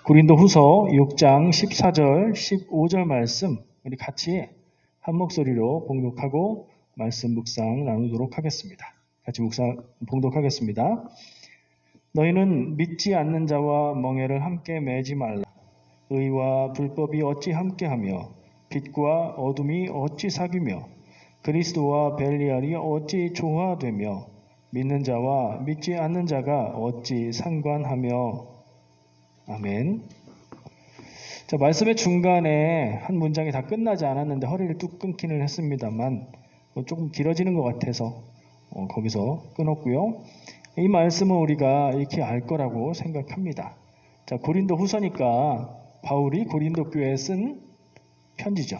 고린도후서 6장 14절, 15절 말씀 우리 같이 한 목소리로 봉독하고 말씀 묵상 나누도록 하겠습니다. 같이 봉독하겠습니다. 너희는 믿지 않는 자와 멍에를 함께 매지 말라. 의와 불법이 어찌 함께하며 빛과 어둠이 어찌 사귀며 그리스도와 벨리알이 어찌 조화되며 믿는 자와 믿지 않는 자가 어찌 상관하며. 아멘. 자, 말씀의 중간에 한 문장이 다 끝나지 않았는데 허리를 뚝 끊기는 했습니다만 조금 길어지는 것 같아서 거기서 끊었고요. 이 말씀은 우리가 익히 알 거라고 생각합니다. 자, 고린도 후서니까 바울이 고린도 교회에 쓴 편지죠.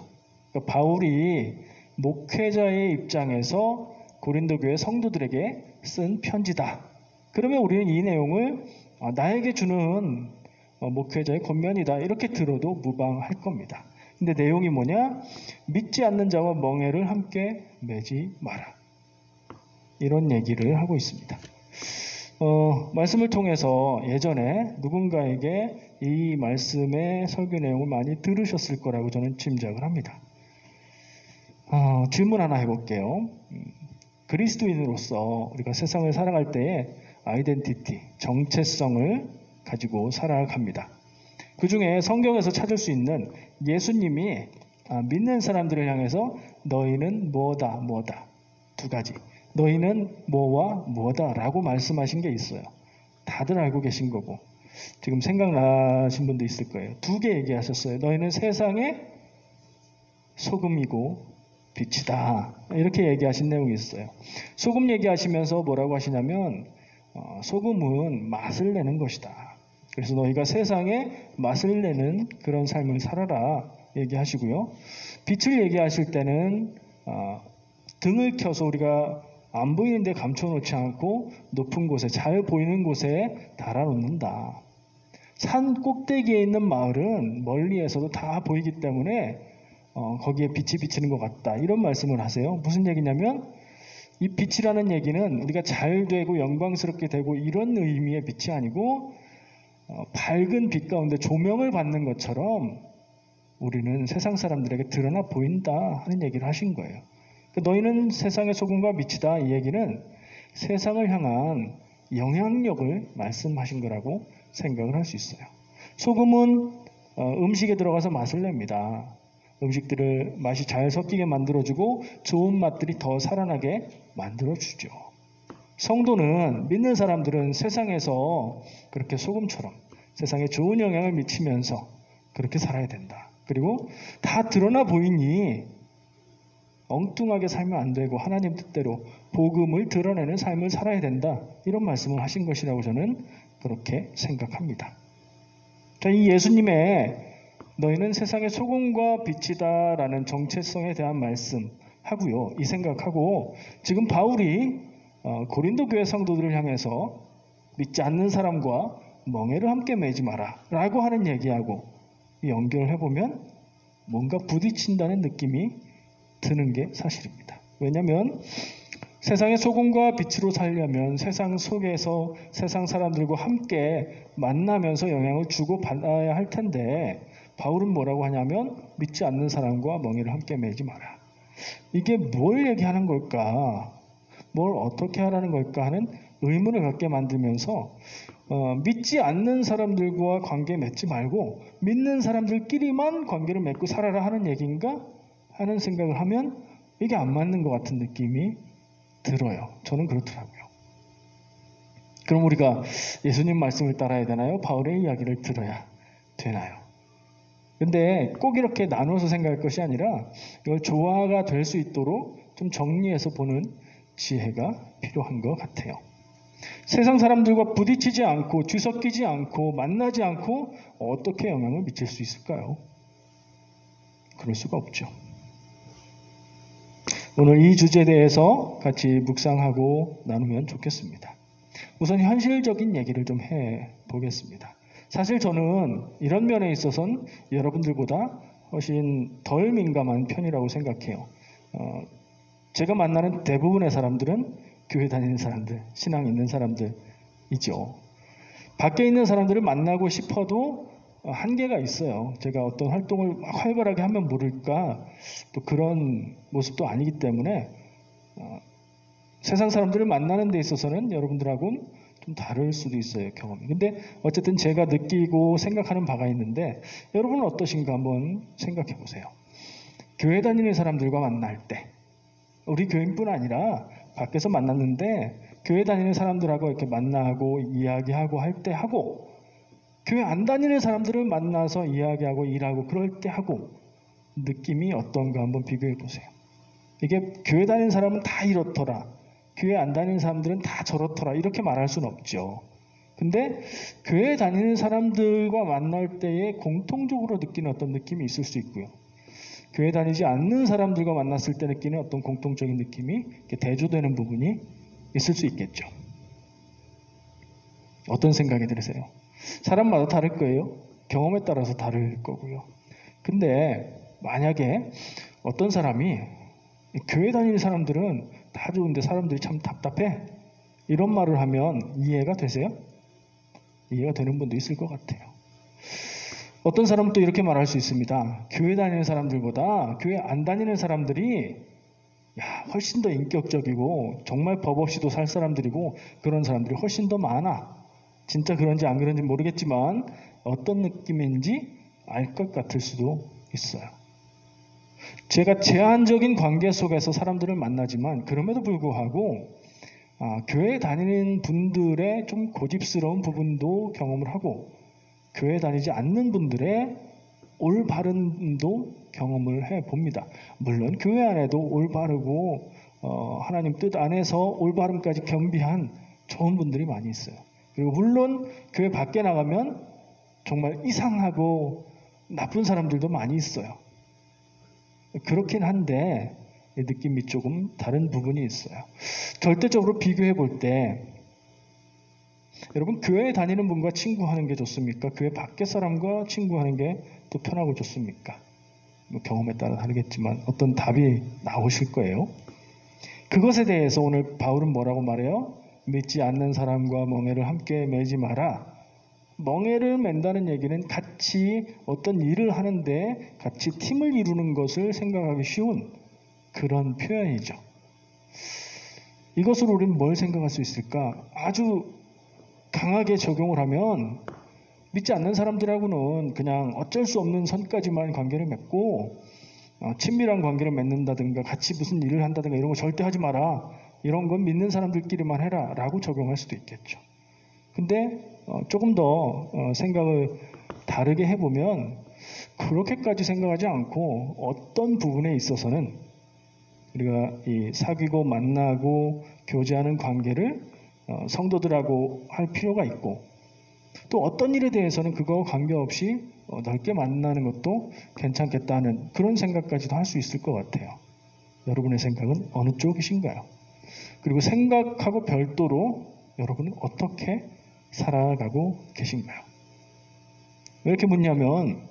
그러니까 바울이 목회자의 입장에서 고린도 교회 성도들에게 쓴 편지다. 그러면 우리는 이 내용을 나에게 주는 목회자의 권면이다 이렇게 들어도 무방할 겁니다. 근데 내용이 뭐냐? 믿지 않는 자와 멍에를 함께 매지 마라. 이런 얘기를 하고 있습니다. 말씀을 통해서 예전에 누군가에게 이 말씀의 설교 내용을 많이 들으셨을 거라고 저는 짐작을 합니다. 질문 하나 해볼게요. 그리스도인으로서 우리가 세상을 살아갈 때에 아이덴티티, 정체성을 가지고 살아갑니다. 그 중에 성경에서 찾을 수 있는 예수님이 믿는 사람들을 향해서 너희는 뭐다 두 가지, 너희는 뭐와 뭐다 라고 말씀하신 게 있어요. 다들 알고 계신 거고 지금 생각나신 분도 있을 거예요. 두 개 얘기하셨어요. 너희는 세상의 소금이고 빛이다 이렇게 얘기하신 내용이 있어요. 소금 얘기하시면서 뭐라고 하시냐면 소금은 맛을 내는 것이다. 그래서 너희가 세상에 맛을 내는 그런 삶을 살아라 얘기하시고요. 빛을 얘기하실 때는 등을 켜서 우리가 안 보이는데 감춰놓지 않고 높은 곳에 잘 보이는 곳에 달아놓는다. 산 꼭대기에 있는 마을은 멀리에서도 다 보이기 때문에 거기에 빛이 비치는 것 같다. 이런 말씀을 하세요. 무슨 얘기냐면 이 빛이라는 얘기는 우리가 잘 되고 영광스럽게 되고 이런 의미의 빛이 아니고 밝은 빛 가운데 조명을 받는 것처럼 우리는 세상 사람들에게 드러나 보인다 하는 얘기를 하신 거예요. 너희는 세상의 소금과 빛이다 이 얘기는 세상을 향한 영향력을 말씀하신 거라고 생각을 할 수 있어요. 소금은 음식에 들어가서 맛을 냅니다. 음식들을 맛이 잘 섞이게 만들어주고 좋은 맛들이 더 살아나게 만들어주죠. 성도는 믿는 사람들은 세상에서 그렇게 소금처럼 세상에 좋은 영향을 미치면서 그렇게 살아야 된다. 그리고 다 드러나 보이니 엉뚱하게 살면 안 되고 하나님 뜻대로 복음을 드러내는 삶을 살아야 된다. 이런 말씀을 하신 것이라고 저는 그렇게 생각합니다. 자, 이 예수님의 너희는 세상의 소금과 빛이다 라는 정체성에 대한 말씀 하고요. 이 생각하고 지금 바울이 고린도 교회 성도들을 향해서 믿지 않는 사람과 멍에를 함께 매지 마라 라고 하는 얘기하고 연결을 해보면 뭔가 부딪힌다는 느낌이 드는 게 사실입니다. 왜냐하면 세상의 소금과 빛으로 살려면 세상 속에서 세상 사람들과 함께 만나면서 영향을 주고 받아야 할 텐데 바울은 뭐라고 하냐면 믿지 않는 사람과 멍에를 함께 매지 마라. 이게 뭘 얘기하는 걸까? 뭘 어떻게 하라는 걸까 하는 의문을 갖게 만들면서 믿지 않는 사람들과 관계 맺지 말고 믿는 사람들끼리만 관계를 맺고 살아라 하는 얘기인가 하는 생각을 하면 이게 안 맞는 것 같은 느낌이 들어요. 저는 그렇더라고요. 그럼 우리가 예수님 말씀을 따라야 되나요? 바울의 이야기를 들어야 되나요? 근데 꼭 이렇게 나눠서 생각할 것이 아니라 이걸 조화가 될 수 있도록 좀 정리해서 보는 지혜가 필요한 것 같아요. 세상 사람들과 부딪히지 않고 뒤섞이지 않고 만나지 않고 어떻게 영향을 미칠 수 있을까요? 그럴 수가 없죠. 오늘 이 주제에 대해서 같이 묵상하고 나누면 좋겠습니다. 우선 현실적인 얘기를 좀 해보겠습니다. 사실 저는 이런 면에 있어서는 여러분들보다 훨씬 덜 민감한 편이라고 생각해요. 제가 만나는 대부분의 사람들은 교회 다니는 사람들, 신앙 있는 사람들이죠. 밖에 있는 사람들을 만나고 싶어도 한계가 있어요. 제가 어떤 활동을 막 활발하게 하면 모를까 또 그런 모습도 아니기 때문에 세상 사람들을 만나는 데 있어서는 여러분들하고는 좀 다를 수도 있어요, 경험이. 근데 어쨌든 제가 느끼고 생각하는 바가 있는데 여러분은 어떠신가 한번 생각해 보세요. 교회 다니는 사람들과 만날 때 우리 교인뿐 아니라 밖에서 만났는데 교회 다니는 사람들하고 이렇게 만나고 이야기하고 할 때 하고 교회 안 다니는 사람들을 만나서 이야기하고 일하고 그럴 때 하고 느낌이 어떤가 한번 비교해 보세요. 이게 교회 다니는 사람은 다 이렇더라. 교회 안 다니는 사람들은 다 저렇더라. 이렇게 말할 수는 없죠. 근데 교회 다니는 사람들과 만날 때에 공통적으로 느끼는 어떤 느낌이 있을 수 있고요. 교회 다니지 않는 사람들과 만났을 때 느끼는 어떤 공통적인 느낌이 대조되는 부분이 있을 수 있겠죠. 어떤 생각이 들으세요? 사람마다 다를 거예요. 경험에 따라서 다를 거고요. 근데 만약에 어떤 사람이 교회 다니는 사람들은 다 좋은데 사람들이 참 답답해. 이런 말을 하면 이해가 되세요? 이해가 되는 분도 있을 것 같아요. 어떤 사람은 또 이렇게 말할 수 있습니다. 교회 다니는 사람들보다 교회 안 다니는 사람들이 훨씬 더 인격적이고 정말 법 없이도 살 사람들이고 그런 사람들이 훨씬 더 많아. 진짜 그런지 안 그런지 모르겠지만 어떤 느낌인지 알 것 같을 수도 있어요. 제가 제한적인 관계 속에서 사람들을 만나지만 그럼에도 불구하고 교회 다니는 분들의 좀 고집스러운 부분도 경험을 하고 교회 다니지 않는 분들의 올바름도 경험을 해봅니다. 물론 교회 안에도 올바르고 하나님 뜻 안에서 올바름까지 겸비한 좋은 분들이 많이 있어요. 그리고 물론 교회 밖에 나가면 정말 이상하고 나쁜 사람들도 많이 있어요. 그렇긴 한데 느낌이 조금 다른 부분이 있어요. 절대적으로 비교해 볼 때 여러분 교회에 다니는 분과 친구하는 게 좋습니까? 교회 밖의 사람과 친구하는 게 또 편하고 좋습니까? 경험에 따라 다르겠지만 어떤 답이 나오실 거예요. 그것에 대해서 오늘 바울은 뭐라고 말해요? 믿지 않는 사람과 멍에를 함께 매지 마라. 멍에를 맨다는 얘기는 같이 어떤 일을 하는데 같이 팀을 이루는 것을 생각하기 쉬운 그런 표현이죠. 이것으로 우리는 뭘 생각할 수 있을까? 아주 강하게 적용을 하면 믿지 않는 사람들하고는 그냥 어쩔 수 없는 선까지만 관계를 맺고 친밀한 관계를 맺는다든가 같이 무슨 일을 한다든가 이런 거 절대 하지 마라. 이런 건 믿는 사람들끼리만 해라 라고 적용할 수도 있겠죠. 근데 조금 더 생각을 다르게 해보면 그렇게까지 생각하지 않고 어떤 부분에 있어서는 우리가 이 사귀고 만나고 교제하는 관계를 성도들하고 할 필요가 있고 또 어떤 일에 대해서는 그거와 관계없이 넓게 만나는 것도 괜찮겠다는 그런 생각까지도 할 수 있을 것 같아요. 여러분의 생각은 어느 쪽이신가요? 그리고 생각하고 별도로 여러분은 어떻게 살아가고 계신가요? 왜 이렇게 묻냐면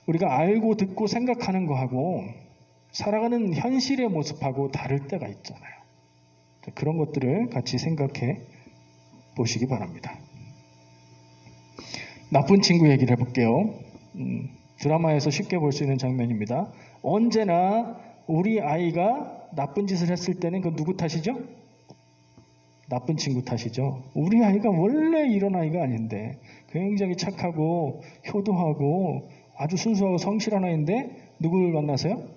우리가 알고 듣고 생각하는 거하고 살아가는 현실의 모습하고 다를 때가 있잖아요. 그런 것들을 같이 생각해 보시기 바랍니다. 나쁜 친구 얘기를 해볼게요. 드라마에서 쉽게 볼 수 있는 장면입니다. 언제나 우리 아이가 나쁜 짓을 했을 때는 그 누구 탓이죠? 나쁜 친구 탓이죠. 우리 아이가 원래 이런 아이가 아닌데 굉장히 착하고 효도하고 아주 순수하고 성실한 아이인데 누구를 만나서요?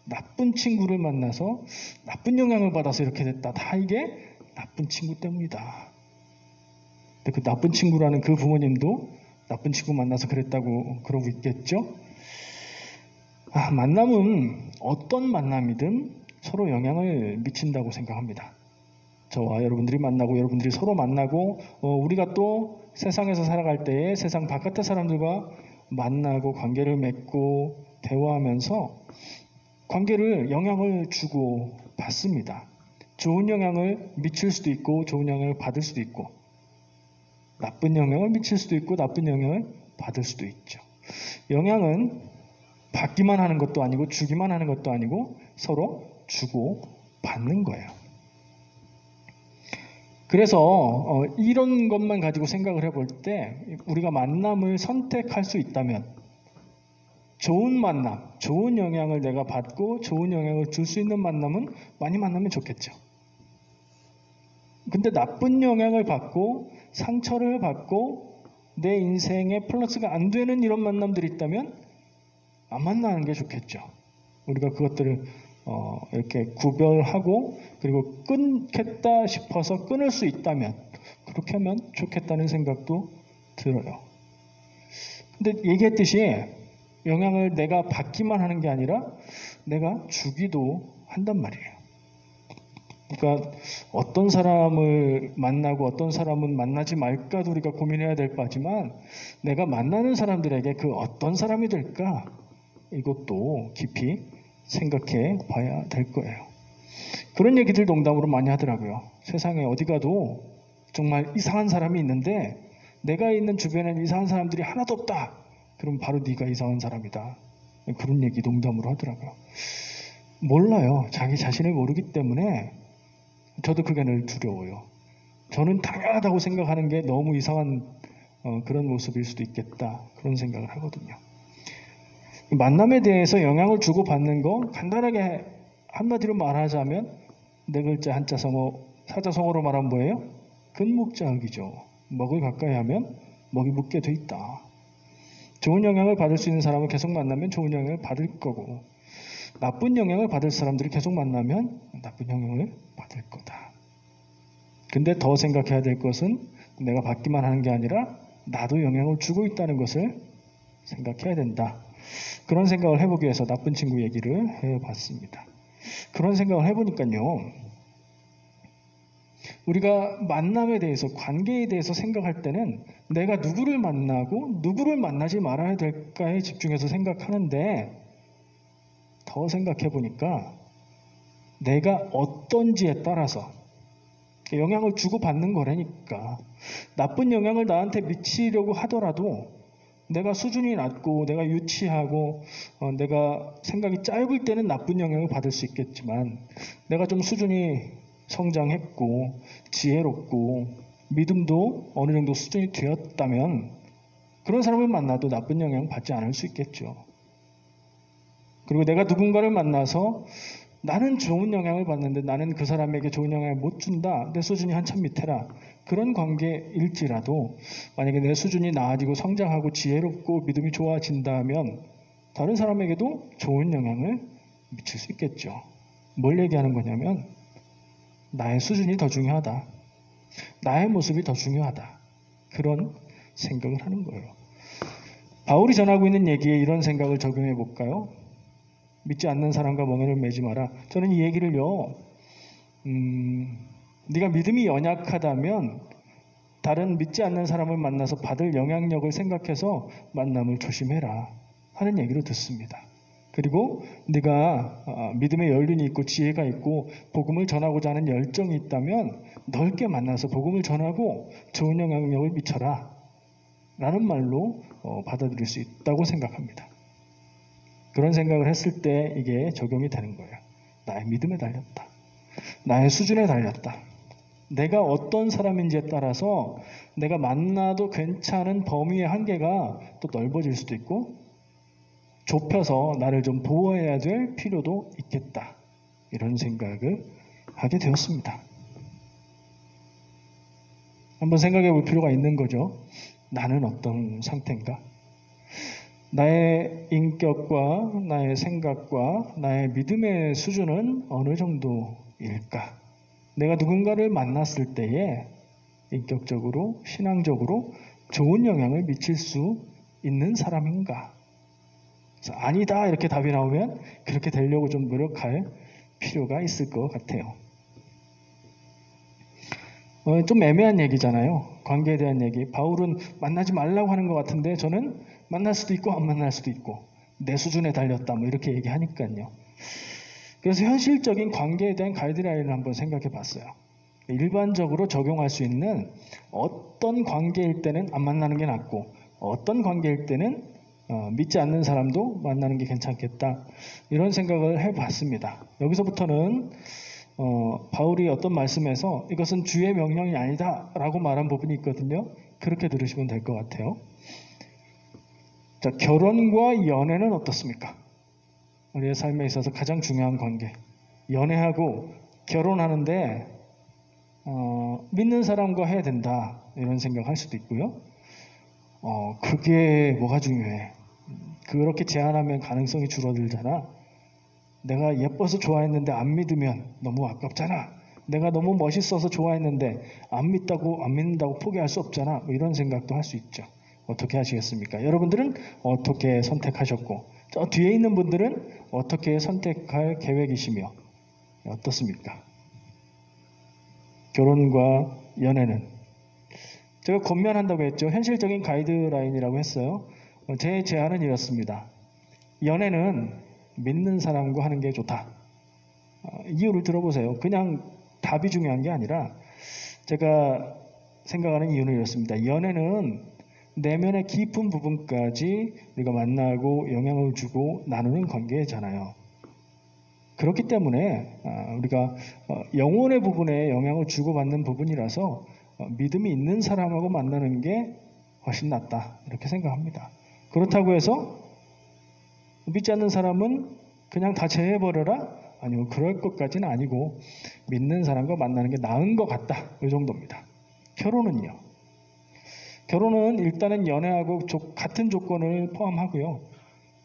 나쁜 친구를 만나서 나쁜 영향을 받아서 이렇게 됐다. 다 이게 나쁜 친구 때문이다. 근데 그 나쁜 친구라는 그 부모님도 나쁜 친구 만나서 그랬다고 그러고 있겠죠? 만남은 어떤 만남이든 서로 영향을 미친다고 생각합니다. 저와 여러분들이 만나고 여러분들이 서로 만나고 우리가 또 세상에서 살아갈 때에 세상 바깥의 사람들과 만나고 관계를 맺고 대화하면서 관계를 영향을 주고 받습니다. 좋은 영향을 미칠 수도 있고 좋은 영향을 받을 수도 있고 나쁜 영향을 미칠 수도 있고 나쁜 영향을 받을 수도 있죠. 영향은 받기만 하는 것도 아니고 주기만 하는 것도 아니고 서로 주고 받는 거예요. 그래서 이런 것만 가지고 생각을 해볼 때 우리가 만남을 선택할 수 있다면 좋은 만남, 좋은 영향을 내가 받고 좋은 영향을 줄 수 있는 만남은 많이 만나면 좋겠죠. 근데 나쁜 영향을 받고 상처를 받고 내 인생에 플러스가 안 되는 이런 만남들이 있다면 안 만나는 게 좋겠죠. 우리가 그것들을 이렇게 구별하고 그리고 끊겠다 싶어서 끊을 수 있다면 그렇게 하면 좋겠다는 생각도 들어요. 근데 얘기했듯이 영향을 내가 받기만 하는 게 아니라 내가 주기도 한단 말이에요. 그러니까 어떤 사람을 만나고 어떤 사람은 만나지 말까도 우리가 고민해야 될 바지만 내가 만나는 사람들에게 그 어떤 사람이 될까 이것도 깊이 생각해 봐야 될 거예요. 그런 얘기들 농담으로 많이 하더라고요. 세상에 어디 가도 정말 이상한 사람이 있는데 내가 있는 주변에는 이상한 사람들이 하나도 없다. 그럼 바로 네가 이상한 사람이다. 그런 얘기 농담으로 하더라고요. 몰라요. 자기 자신을 모르기 때문에 저도 그게 늘 두려워요. 저는 당연하다고 생각하는 게 너무 이상한 그런 모습일 수도 있겠다. 그런 생각을 하거든요. 만남에 대해서 영향을 주고받는 거 간단하게 한마디로 말하자면 네 글자 한자성어 사자성어로 말하면 뭐예요? 근묵자흑이죠. 먹을 가까이 하면 먹이 묻게 돼 있다. 좋은 영향을 받을 수 있는 사람을 계속 만나면 좋은 영향을 받을 거고 나쁜 영향을 받을 사람들을 계속 만나면 나쁜 영향을 받을 거다. 근데 더 생각해야 될 것은 내가 받기만 하는 게 아니라 나도 영향을 주고 있다는 것을 생각해야 된다. 그런 생각을 해보기 위해서 나쁜 친구 얘기를 해봤습니다. 그런 생각을 해보니까요. 우리가 만남에 대해서 관계에 대해서 생각할 때는 내가 누구를 만나고 누구를 만나지 말아야 될까에 집중해서 생각하는데 더 생각해 보니까 내가 어떤지에 따라서 영향을 주고받는 거라니까 나쁜 영향을 나한테 미치려고 하더라도 내가 수준이 낮고 내가 유치하고 내가 생각이 짧을 때는 나쁜 영향을 받을 수 있겠지만 내가 좀 수준이 성장했고 지혜롭고 믿음도 어느 정도 수준이 되었다면 그런 사람을 만나도 나쁜 영향 받지 않을 수 있겠죠. 그리고 내가 누군가를 만나서 나는 좋은 영향을 받는데 나는 그 사람에게 좋은 영향을 못 준다. 내 수준이 한참 밑에라. 그런 관계일지라도 만약에 내 수준이 나아지고 성장하고 지혜롭고 믿음이 좋아진다면 다른 사람에게도 좋은 영향을 미칠 수 있겠죠. 뭘 얘기하는 거냐면 나의 수준이 더 중요하다. 나의 모습이 더 중요하다. 그런 생각을 하는 거예요. 바울이 전하고 있는 얘기에 이런 생각을 적용해 볼까요? 믿지 않는 사람과 멍에를 매지 마라. 저는 이 얘기를요. 네가 믿음이 연약하다면 다른 믿지 않는 사람을 만나서 받을 영향력을 생각해서 만남을 조심해라 하는 얘기를 듣습니다. 그리고 네가 믿음의 연륜이 있고 지혜가 있고 복음을 전하고자 하는 열정이 있다면 넓게 만나서 복음을 전하고 좋은 영향력을 미쳐라 라는 말로 받아들일 수 있다고 생각합니다. 그런 생각을 했을 때 이게 적용이 되는 거예요. 나의 믿음에 달렸다. 나의 수준에 달렸다. 내가 어떤 사람인지에 따라서 내가 만나도 괜찮은 범위의 한계가 또 넓어질 수도 있고 좁혀서 나를 좀 보호해야 될 필요도 있겠다. 이런 생각을 하게 되었습니다. 한번 생각해 볼 필요가 있는 거죠. 나는 어떤 상태인가? 나의 인격과 나의 생각과 나의 믿음의 수준은 어느 정도일까? 내가 누군가를 만났을 때에 인격적으로, 신앙적으로 좋은 영향을 미칠 수 있는 사람인가? 아니다 이렇게 답이 나오면 그렇게 되려고 좀 노력할 필요가 있을 것 같아요. 좀 애매한 얘기잖아요. 관계에 대한 얘기. 바울은 만나지 말라고 하는 것 같은데 저는 만날 수도 있고 안 만날 수도 있고 내 수준에 달렸다 뭐 이렇게 얘기하니까요. 그래서 현실적인 관계에 대한 가이드라인을 한번 생각해 봤어요. 일반적으로 적용할 수 있는 어떤 관계일 때는 안 만나는 게 낫고 어떤 관계일 때는 믿지 않는 사람도 만나는 게 괜찮겠다. 이런 생각을 해봤습니다. 여기서부터는 바울이 어떤 말씀에서 이것은 주의 명령이 아니다 라고 말한 부분이 있거든요. 그렇게 들으시면 될 것 같아요. 자, 결혼과 연애는 어떻습니까? 우리의 삶에 있어서 가장 중요한 관계. 연애하고 결혼하는데 믿는 사람과 해야 된다 이런 생각할 수도 있고요. 그게 뭐가 중요해? 그렇게 제한하면 가능성이 줄어들잖아. 내가 예뻐서 좋아했는데 안 믿으면 너무 아깝잖아. 내가 너무 멋있어서 좋아했는데 안 믿는다고 포기할 수 없잖아. 뭐 이런 생각도 할 수 있죠. 어떻게 하시겠습니까? 여러분들은 어떻게 선택하셨고, 저 뒤에 있는 분들은 어떻게 선택할 계획이시며 어떻습니까? 결혼과 연애는 제가 권면한다고 했죠. 현실적인 가이드라인이라고 했어요. 제 제안은 이렇습니다. 연애는 믿는 사람과 하는 게 좋다. 이유를 들어보세요. 그냥 답이 중요한 게 아니라 제가 생각하는 이유는 이렇습니다. 연애는 내면의 깊은 부분까지 우리가 만나고 영향을 주고 나누는 관계잖아요. 그렇기 때문에 우리가 영혼의 부분에 영향을 주고받는 부분이라서 믿음이 있는 사람하고 만나는 게 훨씬 낫다 이렇게 생각합니다. 그렇다고 해서 믿지 않는 사람은 그냥 다 제해버려라? 아니요, 그럴 것까지는 아니고 믿는 사람과 만나는 게 나은 것 같다 이 정도입니다. 결혼은요? 결혼은 일단은 연애하고 같은 조건을 포함하고요.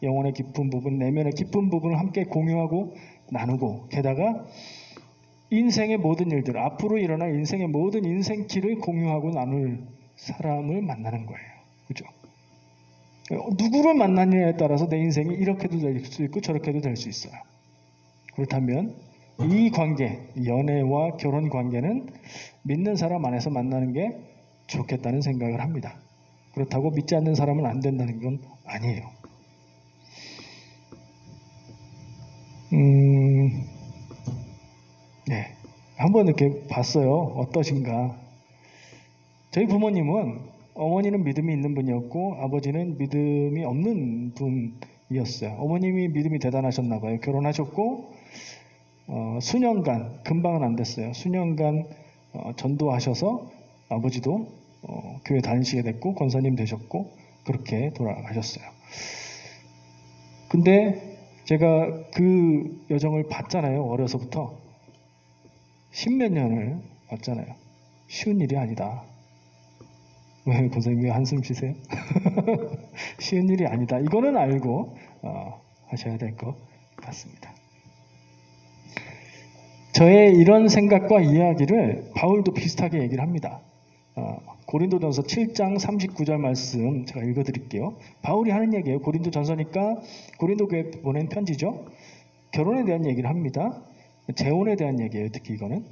영혼의 깊은 부분, 내면의 깊은 부분을 함께 공유하고 나누고 게다가 인생의 모든 일들, 앞으로 일어날 인생의 모든 인생길을 공유하고 나눌 사람을 만나는 거예요. 그죠? 누구를 만나느냐에 따라서 내 인생이 이렇게도 될 수 있고 저렇게도 될 수 있어요. 그렇다면 이 관계, 연애와 결혼 관계는 믿는 사람 안에서 만나는 게 좋겠다는 생각을 합니다. 그렇다고 믿지 않는 사람은 안 된다는 건 아니에요. 네, 한번 이렇게 봤어요. 어떠신가? 저희 부모님은 어머니는 믿음이 있는 분이었고 아버지는 믿음이 없는 분이었어요. 어머님이 믿음이 대단하셨나 봐요. 결혼하셨고 수년간, 금방은 안 됐어요. 수년간 전도하셔서 아버지도 교회 다니시게 됐고 권사님 되셨고 그렇게 돌아가셨어요. 근데 제가 그 여정을 봤잖아요. 어려서부터. 십몇 년을 봤잖아요. 쉬운 일이 아니다. 왜 권사님 왜 한숨 쉬세요? 쉬운 일이 아니다. 이거는 알고 하셔야 될 것 같습니다. 저의 이런 생각과 이야기를 바울도 비슷하게 얘기를 합니다. 고린도전서 7장 39절 말씀 제가 읽어드릴게요. 바울이 하는 얘기예요. 고린도전서니까 고린도교회 보낸 편지죠. 결혼에 대한 얘기를 합니다. 재혼에 대한 얘기예요. 특히 이거는.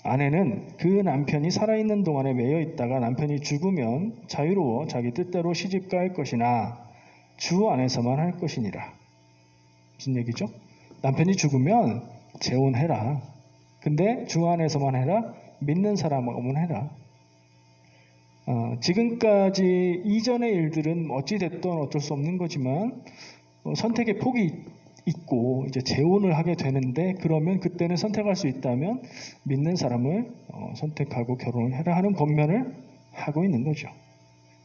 아내는 그 남편이 살아있는 동안에 매여 있다가 남편이 죽으면 자유로워 자기 뜻대로 시집가 할 것이나 주 안에서만 할 것이니라. 무슨 얘기죠? 남편이 죽으면 재혼해라. 근데 주 안에서만 해라. 믿는 사람하고만 해라. 지금까지 이전의 일들은 어찌됐든 어쩔 수 없는 거지만 선택의 폭이 있고 이제 재혼을 하게 되는데 그러면 그때는 선택할 수 있다면 믿는 사람을 선택하고 결혼을 해라 하는 권면을 하고 있는 거죠.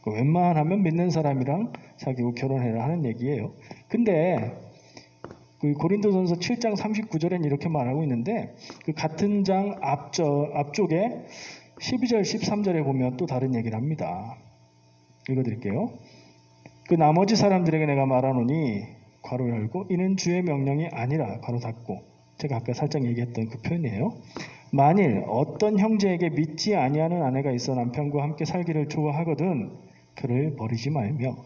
웬만하면 믿는 사람이랑 사귀고 결혼해라 하는 얘기예요. 근데 그 고린도전서 7장 39절엔 이렇게 말하고 있는데 그 같은 장 앞쪽에 12절 13절에 보면 또 다른 얘기를 합니다. 읽어드릴게요. 그 나머지 사람들에게 내가 말하노니 괄호 열고 이는 주의 명령이 아니라 괄호 닫고 제가 아까 살짝 얘기했던 그 표현이에요. 만일 어떤 형제에게 믿지 아니하는 아내가 있어 남편과 함께 살기를 좋아하거든 그를 버리지 말며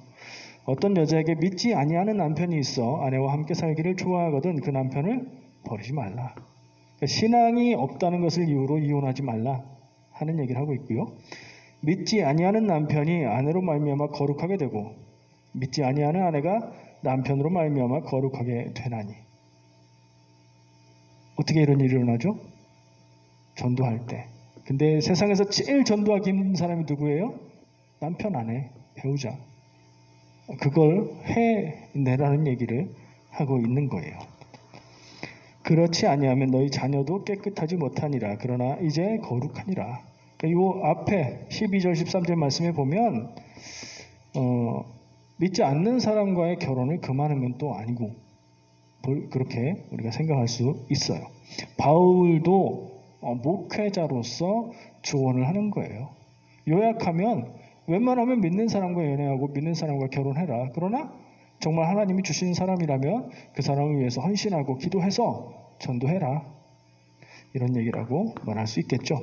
어떤 여자에게 믿지 아니하는 남편이 있어 아내와 함께 살기를 좋아하거든 그 남편을 버리지 말라. 그러니까 신앙이 없다는 것을 이유로 이혼하지 말라 하는 얘기를 하고 있고요. 믿지 아니하는 남편이 아내로 말미암아 거룩하게 되고 믿지 아니하는 아내가 남편으로 말미암아 거룩하게 되나니. 어떻게 이런 일이 일어나죠? 전도할 때. 근데 세상에서 제일 전도하기 힘든 사람이 누구예요? 남편, 아내, 배우자. 그걸 해내라는 얘기를 하고 있는 거예요. 그렇지 아니하면 너희 자녀도 깨끗하지 못하니라. 그러나 이제 거룩하니라. 이 앞에 12절 13절 말씀에 보면 믿지 않는 사람과의 결혼을 금하는 건 또 아니고 그렇게 우리가 생각할 수 있어요. 바울도 목회자로서 조언을 하는 거예요. 요약하면 웬만하면 믿는 사람과 연애하고 믿는 사람과 결혼해라. 그러나 정말 하나님이 주신 사람이라면 그 사람을 위해서 헌신하고 기도해서 전도해라. 이런 얘기라고 말할 수 있겠죠.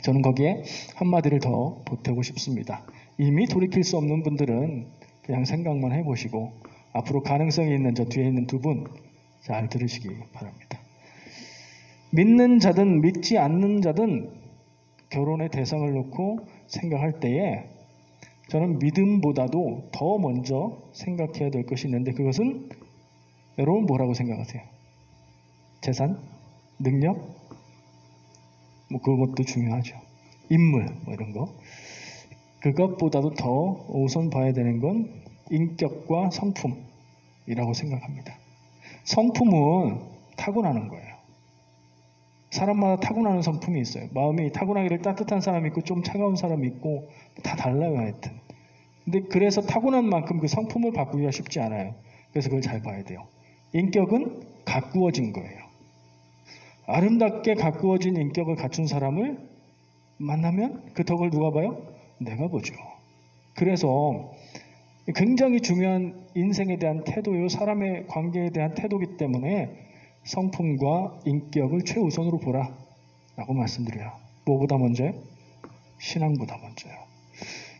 저는 거기에 한마디를 더 보태고 싶습니다. 이미 돌이킬 수 없는 분들은 그냥 생각만 해보시고 앞으로 가능성이 있는 저 뒤에 있는 두 분 잘 들으시기 바랍니다. 믿는 자든 믿지 않는 자든 결혼의 대상을 놓고 생각할 때에 저는 믿음보다도 더 먼저 생각해야 될 것이 있는데 그것은 여러분 뭐라고 생각하세요? 재산? 능력? 그것도 중요하죠. 인물 이런 거. 그것보다도 더 우선 봐야 되는 건 인격과 성품이라고 생각합니다. 성품은 타고나는 거예요. 사람마다 타고나는 성품이 있어요. 마음이 타고나기를 따뜻한 사람이 있고 좀 차가운 사람이 있고 다 달라요 하여튼. 근데 그래서 타고난 만큼 그 성품을 바꾸기가 쉽지 않아요. 그래서 그걸 잘 봐야 돼요. 인격은 가꾸어진 거예요. 아름답게 가꾸어진 인격을 갖춘 사람을 만나면 그 덕을 누가 봐요? 내가 보죠. 그래서 굉장히 중요한 인생에 대한 태도요, 사람의 관계에 대한 태도이기 때문에 성품과 인격을 최우선으로 보라 라고 말씀드려요. 뭐보다 먼저요? 신앙보다 먼저요.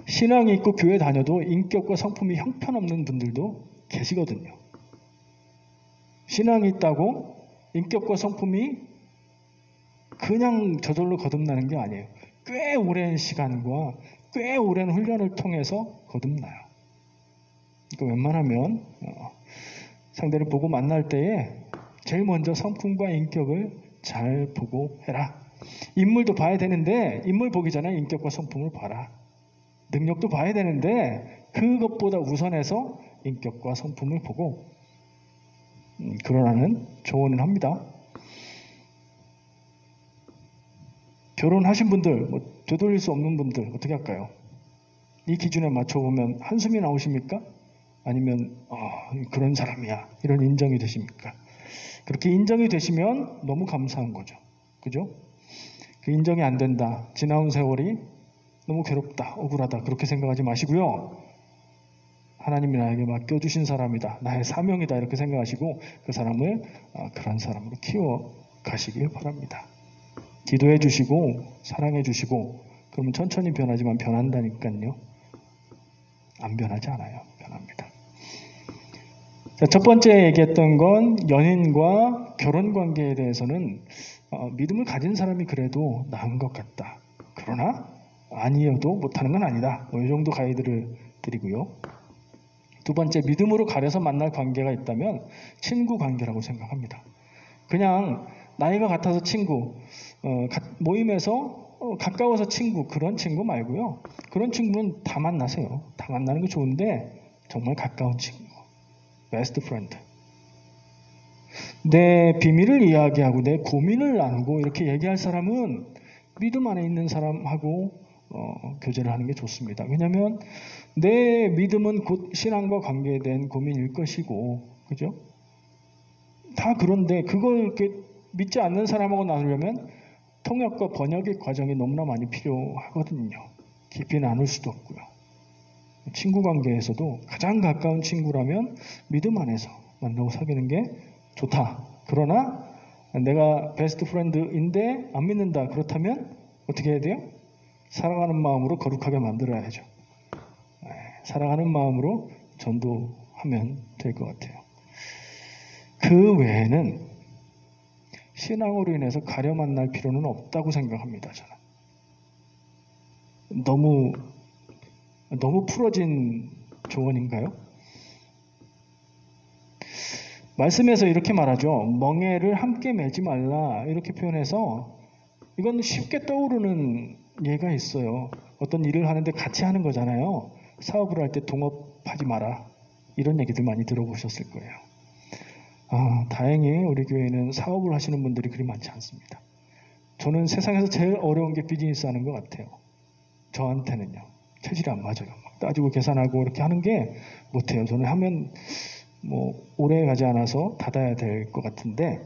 신앙이 있고 교회 다녀도 인격과 성품이 형편없는 분들도 계시거든요. 신앙이 있다고 인격과 성품이 그냥 저절로 거듭나는 게 아니에요. 꽤 오랜 시간과 꽤 오랜 훈련을 통해서 거듭나요. 그러니까 웬만하면 상대를 보고 만날 때에 제일 먼저 성품과 인격을 잘 보고 해라. 인물도 봐야 되는데 인물 보기 전에 인격과 성품을 봐라. 능력도 봐야 되는데 그것보다 우선해서 인격과 성품을 보고 그러라는 조언을 합니다. 결혼하신 분들, 되돌릴 수 없는 분들 어떻게 할까요? 이 기준에 맞춰보면 한숨이 나오십니까? 아니면 그런 사람이야 이런 인정이 되십니까? 그렇게 인정이 되시면 너무 감사한 거죠. 그죠? 그 인정이 안 된다. 지나온 세월이 너무 괴롭다. 억울하다. 그렇게 생각하지 마시고요. 하나님이 나에게 맡겨주신 사람이다. 나의 사명이다. 이렇게 생각하시고 그 사람을 그런 사람으로 키워가시길 바랍니다. 기도해 주시고 사랑해 주시고 그러면 천천히 변하지만 변한다니까요. 안 변하지 않아요. 변합니다. 자, 첫 번째 얘기했던 건 연인과 결혼 관계에 대해서는 믿음을 가진 사람이 그래도 나은 것 같다. 그러나 아니어도 못하는 건 아니다. 이 정도 가이드를 드리고요. 두 번째, 믿음으로 가려서 만날 관계가 있다면 친구 관계라고 생각합니다. 그냥 나이가 같아서 친구, 모임에서 가까워서 친구, 그런 친구 말고요. 그런 친구는 다 만나세요. 다 만나는 게 좋은데 정말 가까운 친구, 베스트 프렌드. 내 비밀을 이야기하고 내 고민을 나누고 이렇게 얘기할 사람은 믿음 안에 있는 사람하고 교제를 하는 게 좋습니다. 왜냐하면 내 믿음은 곧 신앙과 관계에 대한 고민일 것이고, 그죠? 다 그런데 그걸 이렇게 믿지 않는 사람하고 나누려면 통역과 번역의 과정이 너무나 많이 필요하거든요. 깊이 나눌 수도 없고요. 친구 관계에서도 가장 가까운 친구라면 믿음 안에서 만나고 사귀는 게 좋다. 그러나 내가 베스트 프렌드인데 안 믿는다. 그렇다면 어떻게 해야 돼요? 사랑하는 마음으로 거룩하게 만들어야죠. 사랑하는 마음으로 전도하면 될 것 같아요. 그 외에는 신앙으로 인해서 가려 만날 필요는 없다고 생각합니다. 저는. 너무 풀어진 조언인가요? 말씀에서 이렇게 말하죠. 멍에를 함께 매지 말라 이렇게 표현해서 이건 쉽게 떠오르는 예가 있어요. 어떤 일을 하는데 같이 하는 거잖아요. 사업을 할 때 동업하지 마라. 이런 얘기들 많이 들어보셨을 거예요. 다행히 우리 교회는 사업을 하시는 분들이 그리 많지 않습니다. 저는 세상에서 제일 어려운 게 비즈니스 하는 것 같아요. 저한테는요. 체질이 안 맞아요. 막 따지고 계산하고 이렇게 하는 게 못해요. 저는 하면 오래 가지 않아서 닫아야 될 것 같은데,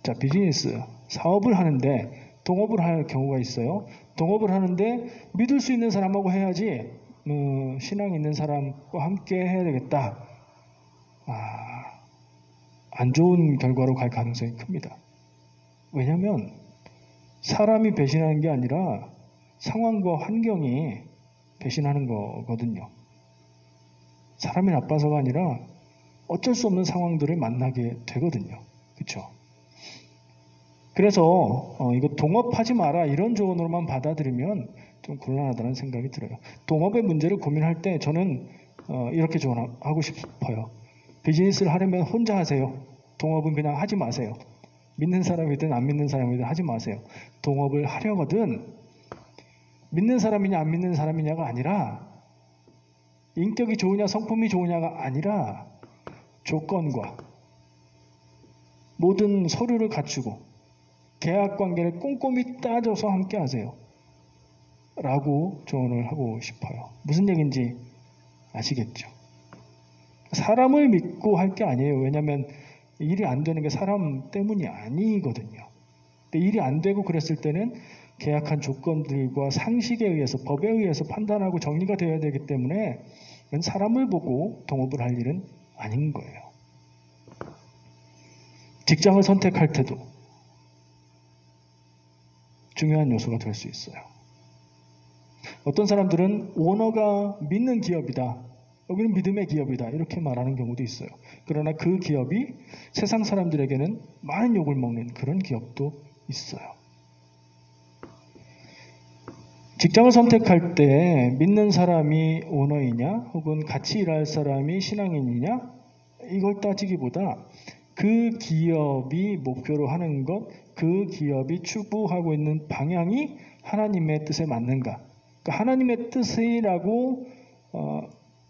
자, 비즈니스, 사업을 하는데 동업을 할 경우가 있어요. 동업을 하는데 믿을 수 있는 사람하고 해야지, 신앙 있는 사람과 함께 해야 되겠다. 안 좋은 결과로 갈 가능성이 큽니다. 왜냐하면 사람이 배신하는 게 아니라 상황과 환경이 배신하는 거거든요. 사람이 나빠서가 아니라 어쩔 수 없는 상황들을 만나게 되거든요. 그렇죠? 그래서 이거 동업하지 마라 이런 조언으로만 받아들이면 좀 곤란하다는 생각이 들어요. 동업의 문제를 고민할 때 저는 이렇게 조언하고 싶어요. 비즈니스를 하려면 혼자 하세요. 동업은 그냥 하지 마세요. 믿는 사람이든 안 믿는 사람이든 하지 마세요. 동업을 하려거든 믿는 사람이냐 안 믿는 사람이냐가 아니라, 인격이 좋으냐 성품이 좋으냐가 아니라 조건과 모든 서류를 갖추고 계약 관계를 꼼꼼히 따져서 함께 하세요. 라고 조언을 하고 싶어요. 무슨 얘기인지 아시겠죠? 사람을 믿고 할 게 아니에요. 왜냐하면 일이 안 되는 게 사람 때문이 아니거든요. 근데 일이 안 되고 그랬을 때는 계약한 조건들과 상식에 의해서, 법에 의해서 판단하고 정리가 되어야 되기 때문에 사람을 보고 동업을 할 일은 아닌 거예요. 직장을 선택할 때도 중요한 요소가 될 수 있어요. 어떤 사람들은 오너가 믿는 기업이다, 여기는 믿음의 기업이다 이렇게 말하는 경우도 있어요. 그러나 그 기업이 세상 사람들에게는 많은 욕을 먹는 그런 기업도 있어요. 직장을 선택할 때 믿는 사람이 오너이냐 혹은 같이 일할 사람이 신앙인이냐 이걸 따지기보다 그 기업이 목표로 하는 것, 그 기업이 추구하고 있는 방향이 하나님의 뜻에 맞는가. 그러니까 하나님의 뜻이라고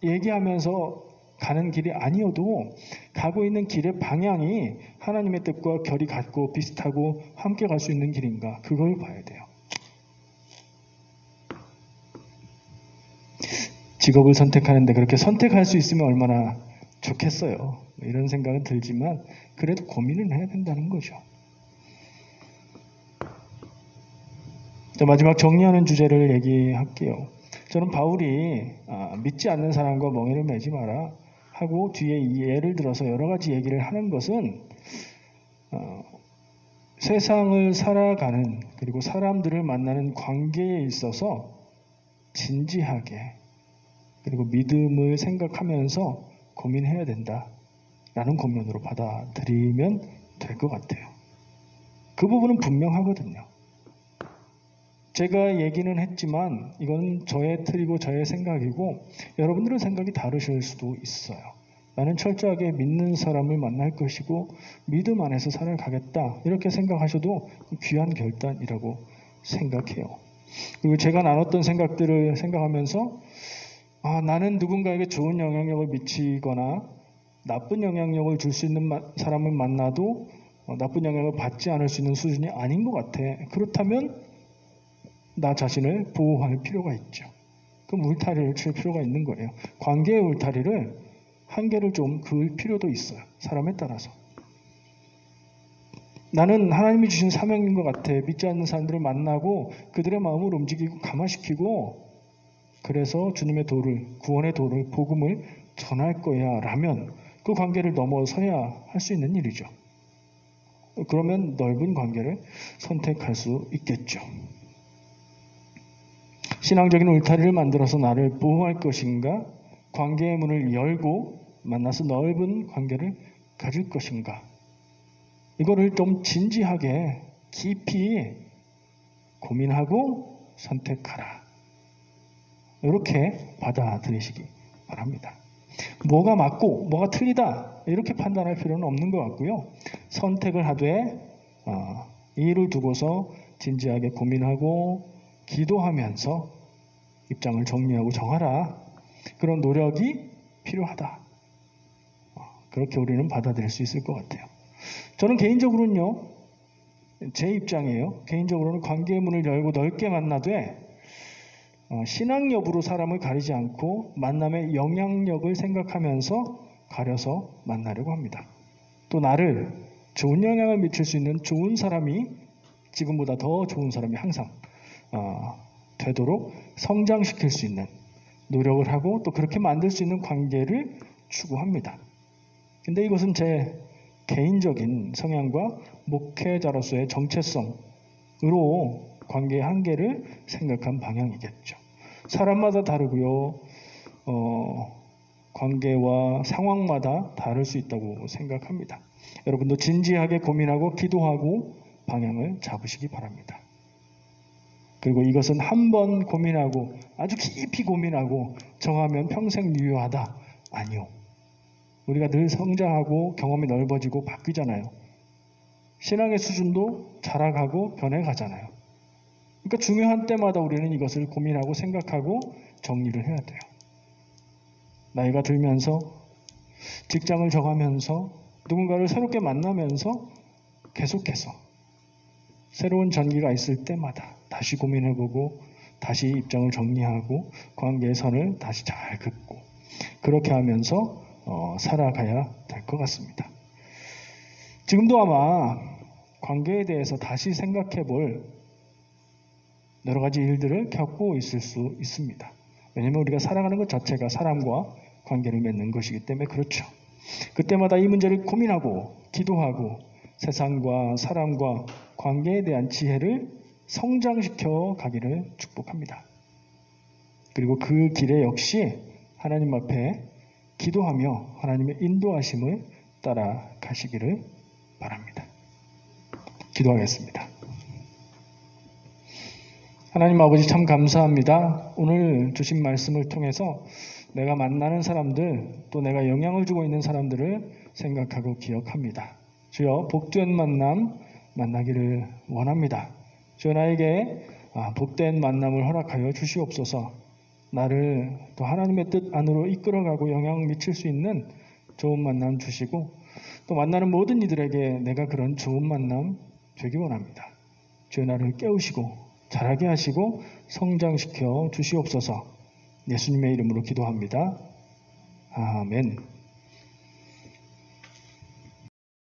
얘기하면서 가는 길이 아니어도 가고 있는 길의 방향이 하나님의 뜻과 결이 같고 비슷하고 함께 갈 수 있는 길인가, 그걸 봐야 돼요. 직업을 선택하는데 그렇게 선택할 수 있으면 얼마나 좋겠어요. 이런 생각은 들지만 그래도 고민은 해야 된다는 거죠. 자, 마지막 정리하는 주제를 얘기할게요. 저는 바울이 믿지 않는 사람과 멍에를 매지 마라 하고 뒤에 예를 들어서 여러 가지 얘기를 하는 것은 세상을 살아가는, 그리고 사람들을 만나는 관계에 있어서 진지하게 그리고 믿음을 생각하면서 고민해야 된다라는 고민으로 받아들이면 될 것 같아요. 그 부분은 분명하거든요. 제가 얘기는 했지만 이건 저의 틀이고 저의 생각이고 여러분들의 생각이 다르실 수도 있어요. 나는 철저하게 믿는 사람을 만날 것이고 믿음 안에서 살아가겠다 이렇게 생각하셔도 귀한 결단이라고 생각해요. 그리고 제가 나눴던 생각들을 생각하면서 나는 누군가에게 좋은 영향력을 미치거나 나쁜 영향력을 줄 수 있는 사람을 만나도 나쁜 영향을 받지 않을 수 있는 수준이 아닌 것 같아. 그렇다면 나 자신을 보호할 필요가 있죠. 그럼 울타리를 칠 필요가 있는 거예요. 관계의 울타리를 한계를 좀 그을 필요도 있어요. 사람에 따라서. 나는 하나님이 주신 사명인 것 같아. 믿지 않는 사람들을 만나고 그들의 마음을 움직이고 감화시키고 그래서 주님의 도를, 구원의 도를, 복음을 전할 거야 라면 그 관계를 넘어서야 할 수 있는 일이죠. 그러면 넓은 관계를 선택할 수 있겠죠. 신앙적인 울타리를 만들어서 나를 보호할 것인가, 관계의 문을 열고 만나서 넓은 관계를 가질 것인가, 이거를 좀 진지하게 깊이 고민하고 선택하라. 이렇게 받아들이시기 바랍니다. 뭐가 맞고 뭐가 틀리다 이렇게 판단할 필요는 없는 것 같고요. 선택을 하되 이 일을 두고서 진지하게 고민하고 기도하면서 입장을 정리하고 정하라. 그런 노력이 필요하다. 그렇게 우리는 받아들일 수 있을 것 같아요. 저는 개인적으로는요, 제 입장이에요. 개인적으로는 관계의 문을 열고 넓게 만나되 신앙 여부로 사람을 가리지 않고 만남의 영향력을 생각하면서 가려서 만나려고 합니다. 또 나를 좋은 영향을 미칠 수 있는 좋은 사람이, 지금보다 더 좋은 사람이 항상 되도록 성장시킬 수 있는 노력을 하고 또 그렇게 만들 수 있는 관계를 추구합니다. 근데 이것은 제 개인적인 성향과 목회자로서의 정체성으로 관계의 한계를 생각한 방향이겠죠. 사람마다 다르고요. 관계와 상황마다 다를 수 있다고 생각합니다. 여러분도 진지하게 고민하고 기도하고 방향을 잡으시기 바랍니다. 그리고 이것은 한 번 고민하고 아주 깊이 고민하고 정하면 평생 유효하다. 아니요. 우리가 늘 성장하고 경험이 넓어지고 바뀌잖아요. 신앙의 수준도 자라가고 변해가잖아요. 그러니까 중요한 때마다 우리는 이것을 고민하고 생각하고 정리를 해야 돼요. 나이가 들면서, 직장을 정하면서, 누군가를 새롭게 만나면서 계속해서 새로운 전기가 있을 때마다 다시 고민해보고 다시 입장을 정리하고 관계의 선을 다시 잘 긋고 그렇게 하면서 살아가야 될 것 같습니다. 지금도 아마 관계에 대해서 다시 생각해 볼 여러 가지 일들을 겪고 있을 수 있습니다. 왜냐하면 우리가 살아가는 것 자체가 사람과 관계를 맺는 것이기 때문에 그렇죠. 그때마다 이 문제를 고민하고 기도하고 세상과 사람과 관계에 대한 지혜를 성장시켜 가기를 축복합니다. 그리고 그 길에 역시 하나님 앞에 기도하며 하나님의 인도하심을 따라가시기를 바랍니다. 기도하겠습니다. 하나님 아버지 참 감사합니다. 오늘 주신 말씀을 통해서 내가 만나는 사람들, 또 내가 영향을 주고 있는 사람들을 생각하고 기억합니다. 주여, 복된 만남 만나기를 원합니다. 주여, 나에게 복된 만남을 허락하여 주시옵소서. 나를 또 하나님의 뜻 안으로 이끌어가고 영향을 미칠 수 있는 좋은 만남 주시고 또 만나는 모든 이들에게 내가 그런 좋은 만남 되기 원합니다. 주여, 나를 깨우시고 자라게 하시고 성장시켜 주시옵소서. 예수님의 이름으로 기도합니다. 아멘.